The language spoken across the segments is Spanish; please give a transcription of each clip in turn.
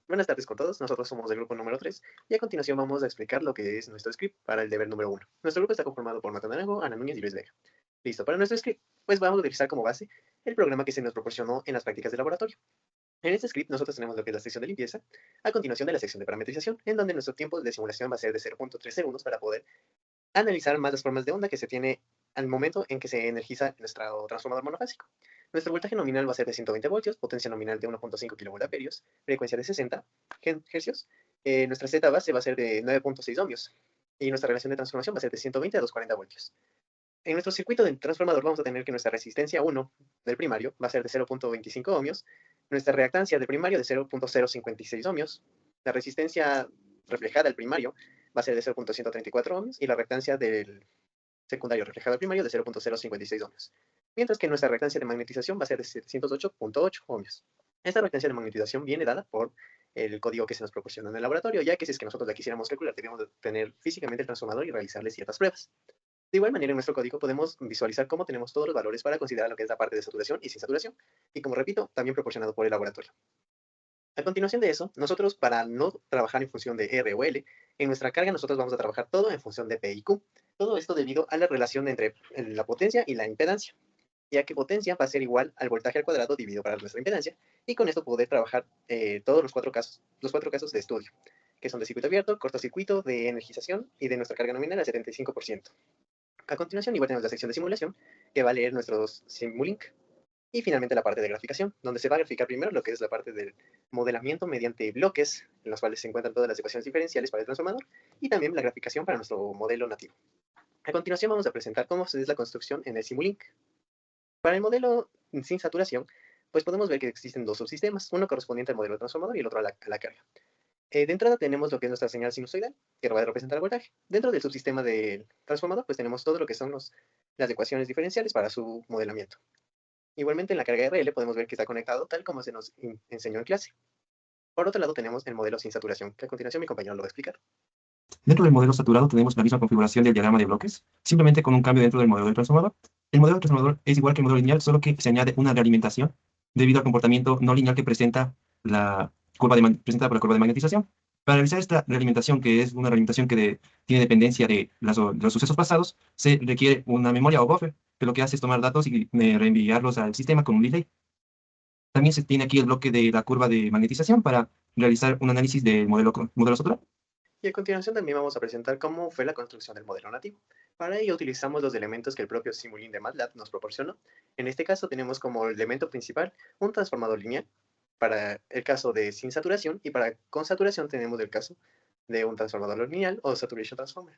Buenas tardes con todos, nosotros somos del grupo número 3 y a continuación vamos a explicar lo que es nuestro script para el deber número 1. Nuestro grupo está conformado por Nathan Naranjo, Ana Núñez y Luis Vega. Listo, para nuestro script, pues vamos a utilizar como base el programa que se nos proporcionó en las prácticas de laboratorio. En este script nosotros tenemos lo que es la sección de limpieza, a continuación de la sección de parametrización, en donde nuestro tiempo de simulación va a ser de 0.3 segundos para poder analizar más las formas de onda que se tiene al momento en que se energiza nuestro transformador monofásico. Nuestro voltaje nominal va a ser de 120 voltios, potencia nominal de 1.5 kilovoltamperios, frecuencia de 60 Hz. Nuestra Z base va a ser de 9.6 ohmios y nuestra relación de transformación va a ser de 120 a 240 voltios. En nuestro circuito de transformador vamos a tener que nuestra resistencia 1 del primario va a ser de 0.25 ohmios, nuestra reactancia del primario de 0.056 ohmios, la resistencia reflejada del primario va a ser de 0.134 ohmios y la reactancia del secundario reflejado al primario de 0.056 ohmios. Mientras que nuestra reactancia de magnetización va a ser de 708.8 ohmios. Esta reactancia de magnetización viene dada por el código que se nos proporciona en el laboratorio, ya que si es que nosotros la quisiéramos calcular, debemos tener físicamente el transformador y realizarle ciertas pruebas. De igual manera, en nuestro código podemos visualizar cómo tenemos todos los valores para considerar lo que es la parte de saturación y sin saturación, y como repito, también proporcionado por el laboratorio. A continuación de eso, nosotros para no trabajar en función de R o L, en nuestra carga nosotros vamos a trabajar todo en función de P y Q. Todo esto debido a la relación entre la potencia y la impedancia, ya que potencia va a ser igual al voltaje al cuadrado dividido para nuestra impedancia, y con esto poder trabajar todos los cuatro casos de estudio, que son de circuito abierto, cortocircuito, de energización y de nuestra carga nominal al 75%. A continuación, igual tenemos la sección de simulación, que va a leer nuestros Simulink, y finalmente la parte de graficación, donde se va a graficar primero lo que es la parte del modelamiento mediante bloques, en los cuales se encuentran todas las ecuaciones diferenciales para el transformador, y también la graficación para nuestro modelo nativo. A continuación vamos a presentar cómo es la construcción en el Simulink. Para el modelo sin saturación, pues podemos ver que existen dos subsistemas, uno correspondiente al modelo transformador y el otro a la carga. De entrada tenemos lo que es nuestra señal sinusoidal, que va a representar el voltaje. Dentro del subsistema del transformador, pues tenemos todo lo que son las ecuaciones diferenciales para su modelamiento. Igualmente en la carga RL podemos ver que está conectado tal como se nos enseñó en clase. Por otro lado tenemos el modelo sin saturación, que a continuación mi compañero lo va a explicar. Dentro del modelo saturado tenemos la misma configuración del diagrama de bloques, simplemente con un cambio dentro del modelo del transformador. El modelo del transformador es igual que el modelo lineal, solo que se añade una realimentación debido al comportamiento no lineal que presenta presentada por la curva de magnetización. Para realizar esta realimentación, que es una realimentación tiene dependencia de los sucesos pasados, se requiere una memoria o buffer, que lo que hace es tomar datos y reenviarlos al sistema con un delay. También se tiene aquí el bloque de la curva de magnetización para realizar un análisis del modelo saturado. Y a continuación también vamos a presentar cómo fue la construcción del modelo nativo. Para ello utilizamos los elementos que el propio Simulink de MATLAB nos proporcionó. En este caso tenemos como elemento principal un transformador lineal, para el caso de sin saturación, y para con saturación tenemos el caso de un transformador lineal o saturation transformer.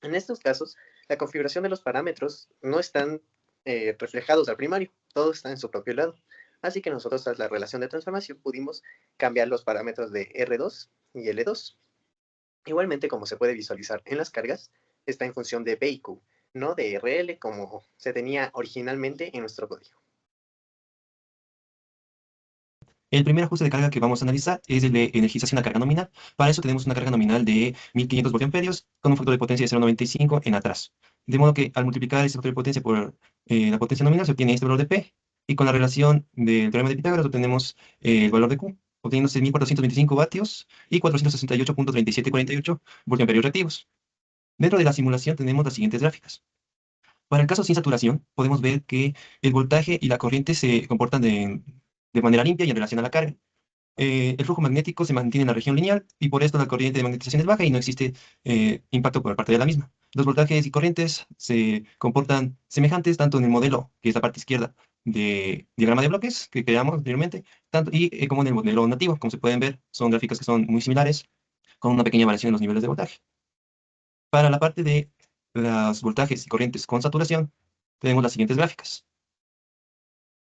En estos casos, la configuración de los parámetros no están reflejados al primario, todo está en su propio lado. Así que nosotros tras la relación de transformación pudimos cambiar los parámetros de R2 y L2. Igualmente, como se puede visualizar en las cargas, está en función de P y Q, no de RL como se tenía originalmente en nuestro código. El primer ajuste de carga que vamos a analizar es el de energización a carga nominal. Para eso tenemos una carga nominal de 1500 voltiamperios con un factor de potencia de 0.95 en atrás. De modo que al multiplicar ese factor de potencia por la potencia nominal se obtiene este valor de P. Y con la relación del teorema de Pitágoras obtenemos el valor de Q, obteniendo 6.425 vatios y 468.3748 voltiamperios reactivos. Dentro de la simulación tenemos las siguientes gráficas. Para el caso sin saturación, podemos ver que el voltaje y la corriente se comportan de manera limpia y en relación a la carga. El flujo magnético se mantiene en la región lineal y por esto la corriente de magnetización es baja y no existe impacto por parte de la misma. Los voltajes y corrientes se comportan semejantes tanto en el modelo, que es la parte izquierda de diagrama de bloques que creamos anteriormente, como en el modelo nativo. Como se pueden ver, son gráficas que son muy similares, con una pequeña variación en los niveles de voltaje. Para la parte de los voltajes y corrientes con saturación, tenemos las siguientes gráficas.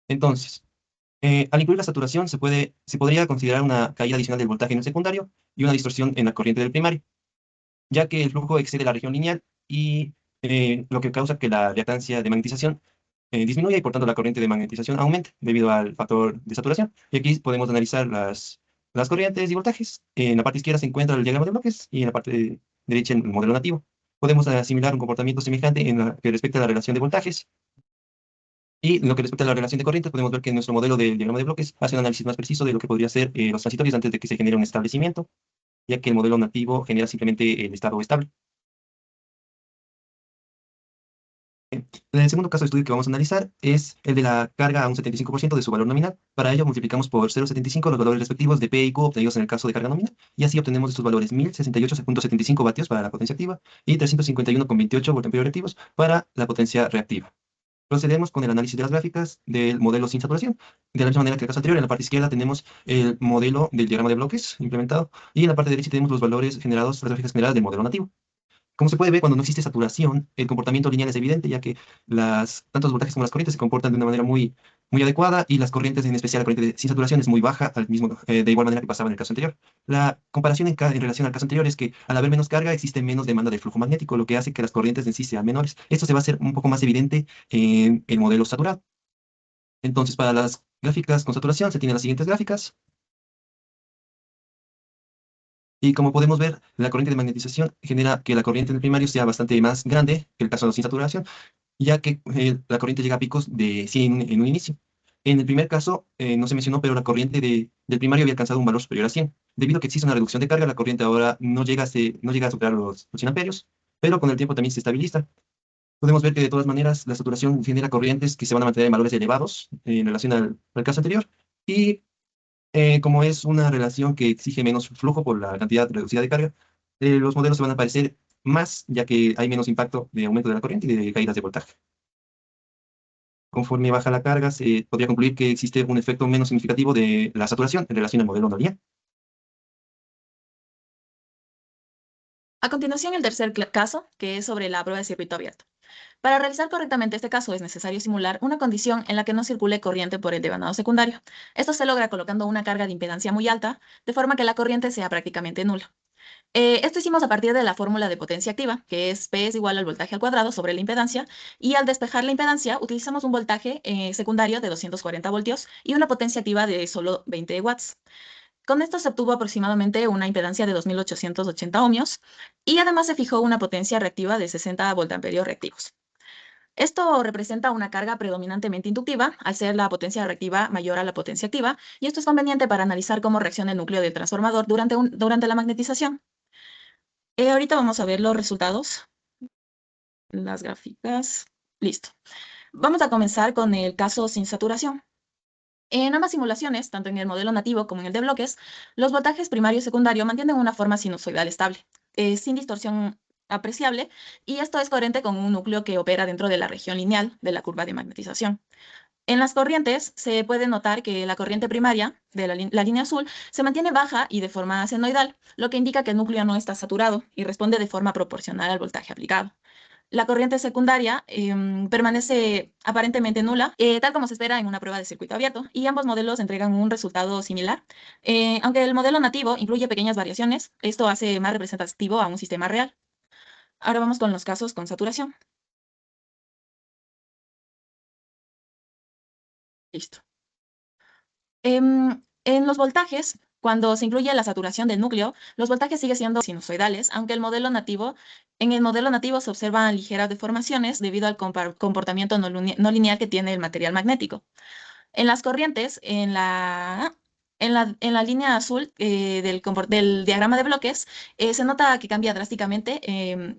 Entonces, al incluir la saturación, se podría considerar una caída adicional del voltaje en el secundario y una distorsión en la corriente del primario, ya que el flujo excede la región lineal y lo que causa que la reactancia de magnetización disminuya y por tanto la corriente de magnetización aumente debido al factor de saturación. Y aquí podemos analizar las corrientes y voltajes. En la parte izquierda se encuentra el diagrama de bloques y en la parte derecha el modelo nativo. Podemos asimilar un comportamiento semejante que respecta a la relación de voltajes. Y en lo que respecta a la relación de corriente, podemos ver que nuestro modelo del diagrama de bloques hace un análisis más preciso de lo que podría ser los transitorios antes de que se genere un establecimiento, ya que el modelo nativo genera simplemente el estado estable. El segundo caso de estudio que vamos a analizar es el de la carga a un 75% de su valor nominal. Para ello multiplicamos por 0,75 los valores respectivos de P y Q obtenidos en el caso de carga nominal, y así obtenemos estos valores 1068,75 vatios para la potencia activa y 351,28 voltamperios reactivos para la potencia reactiva. Procedemos con el análisis de las gráficas del modelo sin saturación. De la misma manera que el caso anterior, en la parte izquierda tenemos el modelo del diagrama de bloques implementado, y en la parte derecha tenemos los valores generados, las gráficas generadas del modelo nativo. Como se puede ver, cuando no existe saturación, el comportamiento lineal es evidente, ya que tanto los voltajes como las corrientes se comportan de una manera muy adecuada, y las corrientes, en especial la corriente sin saturación, es muy baja, de igual manera que pasaba en el caso anterior. La comparación en relación al caso anterior es que al haber menos carga, existe menos demanda de flujo magnético, lo que hace que las corrientes en sí sean menores. Esto se va a hacer un poco más evidente en el modelo saturado. Entonces, para las gráficas con saturación, se tienen las siguientes gráficas. Y como podemos ver, la corriente de magnetización genera que la corriente en el primario sea bastante más grande que el caso de sin saturación, ya que la corriente llega a picos de 100 en un inicio. En el primer caso, no se mencionó, pero la corriente del primario había alcanzado un valor superior a 100. Debido a que existe una reducción de carga, la corriente ahora no llega a superar los 100 amperios, pero con el tiempo también se estabiliza. Podemos ver que de todas maneras la saturación genera corrientes que se van a mantener en valores elevados en relación al caso anterior, y como es una relación que exige menos flujo por la cantidad reducida de carga, los modelos se van a parecer más, ya que hay menos impacto de aumento de la corriente y de caídas de voltaje. Conforme baja la carga, se podría concluir que existe un efecto menos significativo de la saturación en relación al modelo no lineal. A continuación, el tercer caso, que es sobre la prueba de circuito abierto. Para realizar correctamente este caso es necesario simular una condición en la que no circule corriente por el devanado secundario. Esto se logra colocando una carga de impedancia muy alta, de forma que la corriente sea prácticamente nula. Esto hicimos a partir de la fórmula de potencia activa, que es P es igual al voltaje al cuadrado sobre la impedancia, y al despejar la impedancia utilizamos un voltaje secundario de 240 voltios y una potencia activa de solo 20 watts. Con esto se obtuvo aproximadamente una impedancia de 2880 ohmios, y además se fijó una potencia reactiva de 60 voltamperios reactivos. Esto representa una carga predominantemente inductiva, al ser la potencia reactiva mayor a la potencia activa, y esto es conveniente para analizar cómo reacciona el núcleo del transformador durante la magnetización. Ahorita vamos a ver los resultados, las gráficas. Listo. Vamos a comenzar con el caso sin saturación. En ambas simulaciones, tanto en el modelo nativo como en el de bloques, los voltajes primario y secundario mantienen una forma sinusoidal estable, sin distorsión apreciable, y esto es coherente con un núcleo que opera dentro de la región lineal de la curva de magnetización. En las corrientes se puede notar que la corriente primaria de la línea azul se mantiene baja y de forma senoidal, lo que indica que el núcleo no está saturado y responde de forma proporcional al voltaje aplicado. La corriente secundaria permanece aparentemente nula, tal como se espera en una prueba de circuito abierto, y ambos modelos entregan un resultado similar. Aunque el modelo nativo incluye pequeñas variaciones, esto hace más representativo a un sistema real. Ahora vamos con los casos con saturación. Listo. En los voltajes, cuando se incluye la saturación del núcleo, los voltajes siguen siendo sinusoidales, aunque en el modelo nativo se observan ligeras deformaciones debido al comportamiento no lineal que tiene el material magnético. En las corrientes, en la línea azul del diagrama de bloques, se nota que cambia drásticamente,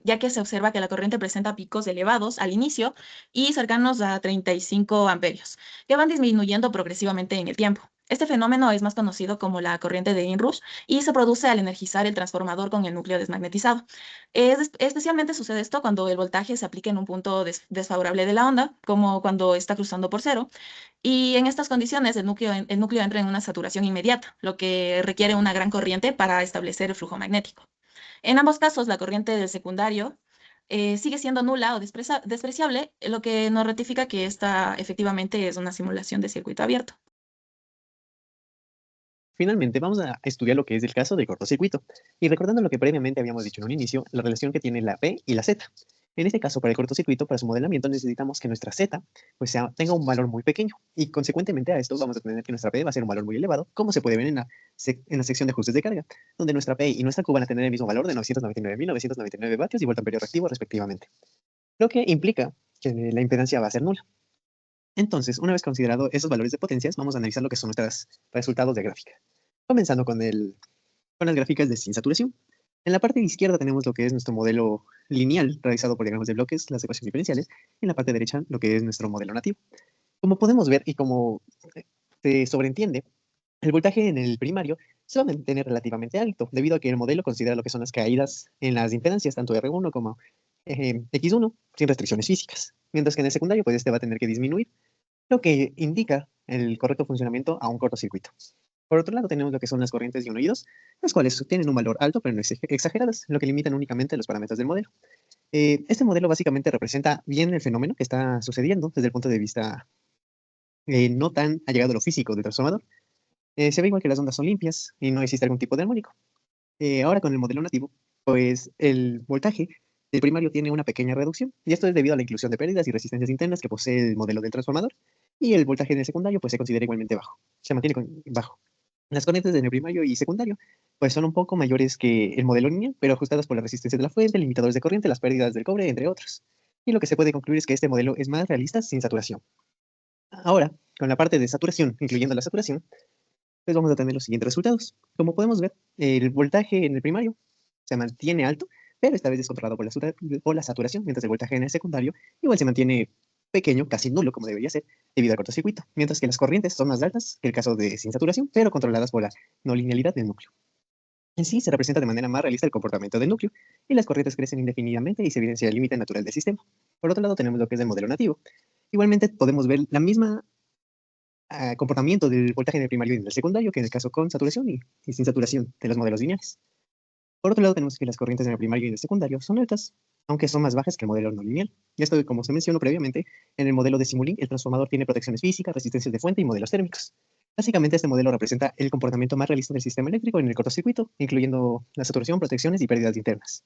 ya que se observa que la corriente presenta picos elevados al inicio y cercanos a 35 amperios, que van disminuyendo progresivamente en el tiempo. Este fenómeno es más conocido como la corriente de Inrush y se produce al energizar el transformador con el núcleo desmagnetizado. Especialmente sucede esto cuando el voltaje se aplica en un punto desfavorable de la onda, como cuando está cruzando por cero, y en estas condiciones el núcleo entra en una saturación inmediata, lo que requiere una gran corriente para establecer el flujo magnético. En ambos casos, la corriente del secundario sigue siendo nula o despreciable, lo que nos ratifica que esta efectivamente es una simulación de circuito abierto. Finalmente, vamos a estudiar lo que es el caso del cortocircuito. Y recordando lo que previamente habíamos dicho en un inicio, la relación que tiene la P y la Z. En este caso, para el cortocircuito, para su modelamiento, necesitamos que nuestra Z tenga un valor muy pequeño. Y consecuentemente a esto vamos a tener que nuestra P va a ser un valor muy elevado, como se puede ver en la sección de ajustes de carga, donde nuestra P y nuestra Q van a tener el mismo valor de 999.999 vatios y voltamperios reactivos respectivamente. Lo que implica que la impedancia va a ser nula. Entonces, una vez considerado esos valores de potencias, vamos a analizar lo que son nuestros resultados de gráfica. Comenzando con las gráficas de sin saturación. En la parte izquierda tenemos lo que es nuestro modelo lineal realizado por diagramas de bloques, las ecuaciones diferenciales, y en la parte derecha lo que es nuestro modelo nativo. Como podemos ver y como se sobreentiende, el voltaje en el primario se va a mantener relativamente alto, debido a que el modelo considera lo que son las caídas en las impedancias, tanto R1 como X1, sin restricciones físicas. Mientras que en el secundario, pues este va a tener que disminuir, lo que indica el correcto funcionamiento a un cortocircuito. Por otro lado, tenemos lo que son las corrientes de 1 y 2, las cuales tienen un valor alto, pero no exageradas, lo que limitan únicamente los parámetros del modelo. Este modelo básicamente representa bien el fenómeno que está sucediendo desde el punto de vista no tan allegado a lo físico del transformador. Se ve igual que las ondas son limpias y no existe algún tipo de armónico. Ahora con el modelo nativo, pues el voltaje del primario tiene una pequeña reducción, y esto es debido a la inclusión de pérdidas y resistencias internas que posee el modelo del transformador, y el voltaje en el secundario pues se considera igualmente bajo, se mantiene bajo. Las corrientes en el primario y secundario pues son un poco mayores que el modelo lineal, pero ajustadas por la resistencia de la fuente, limitadores de corriente, las pérdidas del cobre, entre otros. Y lo que se puede concluir es que este modelo es más realista sin saturación. Ahora, con la parte de saturación, incluyendo la saturación, pues vamos a tener los siguientes resultados. Como podemos ver, el voltaje en el primario se mantiene alto, pero esta vez descontrolado por la saturación, mientras el voltaje en el secundario igual se mantiene pequeño, casi nulo, como debería ser, debido al cortocircuito, mientras que las corrientes son más altas que el caso de sin saturación, pero controladas por la no linealidad del núcleo. En sí, se representa de manera más realista el comportamiento del núcleo, y las corrientes crecen indefinidamente y se evidencia el límite natural del sistema. Por otro lado, tenemos lo que es el modelo nativo. Igualmente, podemos ver la misma comportamiento del voltaje en el primario y en el secundario, que en el caso con saturación y sin saturación de los modelos lineales. Por otro lado, tenemos que las corrientes en el primario y en el secundario son altas, aunque son más bajas que el modelo no lineal. Y esto, como se mencionó previamente, en el modelo de Simulink, el transformador tiene protecciones físicas, resistencias de fuente y modelos térmicos. Básicamente, este modelo representa el comportamiento más realista del sistema eléctrico en el cortocircuito, incluyendo la saturación, protecciones y pérdidas internas.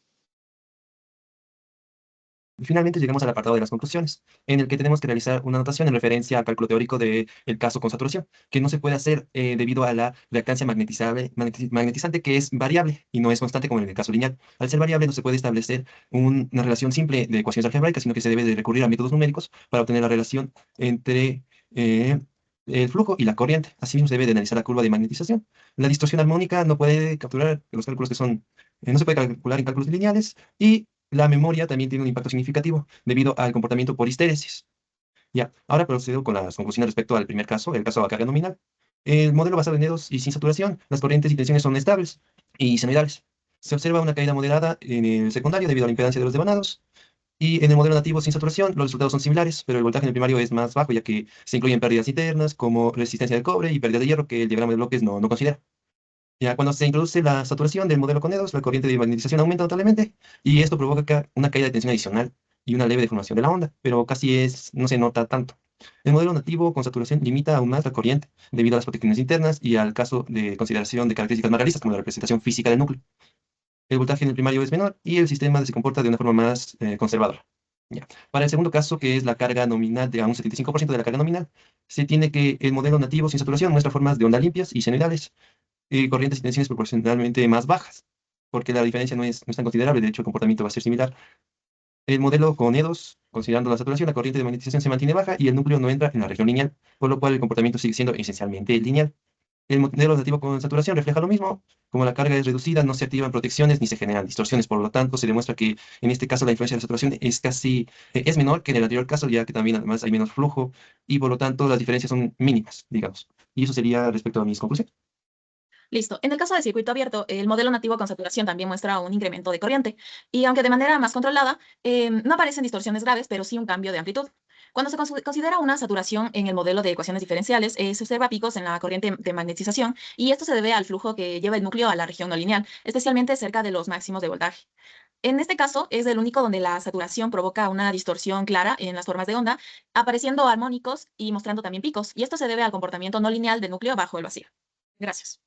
Finalmente llegamos al apartado de las conclusiones, en el que tenemos que realizar una anotación en referencia al cálculo teórico del caso con saturación, que no se puede hacer debido a la reactancia magnetizante, que es variable y no es constante como en el caso lineal. Al ser variable no se puede establecer una relación simple de ecuaciones algebraicas, sino que se debe de recurrir a métodos numéricos para obtener la relación entre el flujo y la corriente. Asimismo, se debe de analizar la curva de magnetización. La distorsión armónica no puede capturar los cálculos que son, no se puede calcular en cálculos lineales, y la memoria también tiene un impacto significativo debido al comportamiento por histéresis. Ya, ahora procedo con las conclusiones respecto al primer caso, el caso a carga nominal. El modelo basado en dedos y sin saturación, las corrientes y tensiones son estables y senoidales. Se observa una caída moderada en el secundario debido a la impedancia de los devanados. Y en el modelo nativo sin saturación, los resultados son similares, pero el voltaje en el primario es más bajo, ya que se incluyen pérdidas internas como resistencia del cobre y pérdida de hierro, que el diagrama de bloques no considera. Ya cuando se introduce la saturación del modelo con dedos, la corriente de magnetización aumenta notablemente, y esto provoca una caída de tensión adicional y una leve deformación de la onda, pero no se nota tanto. El modelo nativo con saturación limita aún más la corriente debido a las protecciones internas y al caso de consideración de características más realistas como la representación física del núcleo. El voltaje en el primario es menor y el sistema se comporta de una forma más conservadora. Ya. Para el segundo caso, que es la carga nominal de a un 75% de la carga nominal, se tiene que el modelo nativo sin saturación muestra formas de onda limpias y senoidales, corrientes y tensiones proporcionalmente más bajas, porque la diferencia no es tan considerable. De hecho, el comportamiento va a ser similar. El modelo con E2, considerando la saturación, la corriente de magnetización se mantiene baja y el núcleo no entra en la región lineal, por lo cual el comportamiento sigue siendo esencialmente lineal. El modelo nativo con saturación refleja lo mismo. Como la carga es reducida, no se activan protecciones ni se generan distorsiones. Por lo tanto, se demuestra que en este caso la influencia de la saturación es menor que en el anterior caso, ya que también además hay menos flujo y por lo tanto las diferencias son mínimas, digamos. Y eso sería respecto a mis conclusiones. Listo. En el caso del circuito abierto, el modelo nativo con saturación también muestra un incremento de corriente. Y aunque de manera más controlada, no aparecen distorsiones graves, pero sí un cambio de amplitud. Cuando se considera una saturación en el modelo de ecuaciones diferenciales, se observa picos en la corriente de magnetización, y esto se debe al flujo que lleva el núcleo a la región no lineal, especialmente cerca de los máximos de voltaje. En este caso, es el único donde la saturación provoca una distorsión clara en las formas de onda, apareciendo armónicos y mostrando también picos, y esto se debe al comportamiento no lineal del núcleo bajo el vacío. Gracias.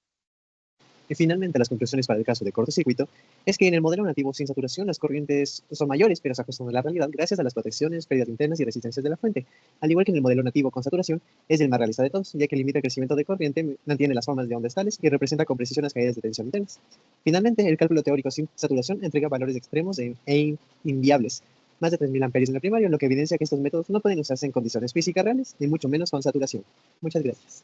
Y finalmente, las conclusiones para el caso de cortocircuito es que en el modelo nativo sin saturación las corrientes son mayores, pero se ajustan a la realidad gracias a las protecciones, pérdidas internas y resistencias de la fuente. Al igual que en el modelo nativo con saturación, es el más realista de todos, ya que limita el crecimiento de corriente, mantiene las formas de onda estables y representa con precisión las caídas de tensión internas. Finalmente, el cálculo teórico sin saturación entrega valores extremos e inviables, más de 3000 amperios en el primario, lo que evidencia que estos métodos no pueden usarse en condiciones físicas reales, ni mucho menos con saturación. Muchas gracias.